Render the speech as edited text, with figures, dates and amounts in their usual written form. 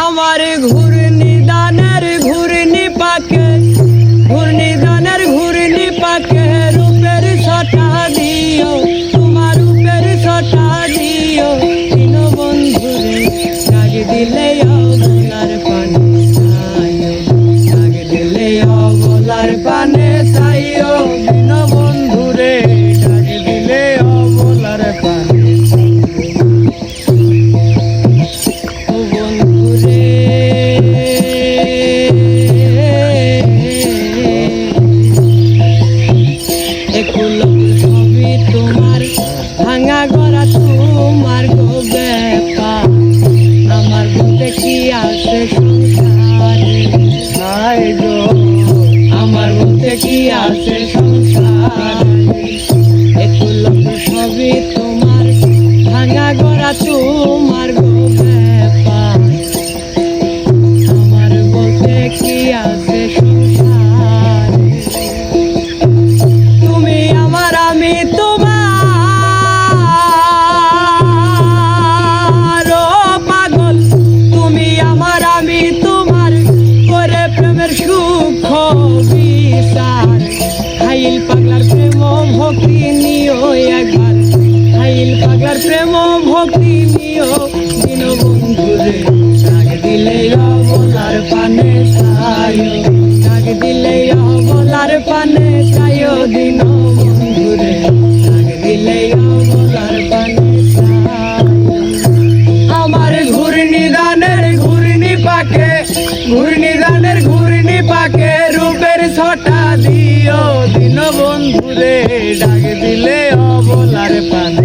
আমার ঘূর্ণি দানের ঘূর্ণি পাকে, ঘূর্ণি দানের ঘূর্ণি পাকে রূপের ছটা দিও, তোমার রূপের ছটা দিও দীনবন্ধুরে। ডাক দিলে অবলার পানে চাইও, ডাক দিলে অবলার পানে চাইও দীনবন্ধুরে, ডাক দিলে অবলার পানে। ছবি তোমার ভাঙা গড়া তোমার গো ব্যাপার, আমার বলতে কি আছে সংসারে, হায় গো আমার বলতে কি আছে সংসারে। ছবি তোমার ভাঙা গড়া তোমার গো ব্যাপার, আমার বলতে কি আছে সংসারে। তুমি আমার আমি তোমার ও পাগল, তুমি আমার আমি তোমার করে প্রেমের সুখ বিচার। হাইল পাগলার প্রেম ভক্তি নিও একবার, হাইল পাগলার প্রেম ভক্তি নিও দীনবন্ধুরে। ডাক দিলে অবলার পানে চাইও, ডাক দিলে অবলার পানে চাইও দীনবন্ধুরে, ডাক দিলে অবলার পানে চাইও। আমার ঘূর্ণি দানের ঘূর্ণি পাকে, ঘূর্ণি দানের ঘূর্ণি পাকে রূপের ছটা দিও দীনবন্ধুরে, ডাক দিলে অবলার পানে।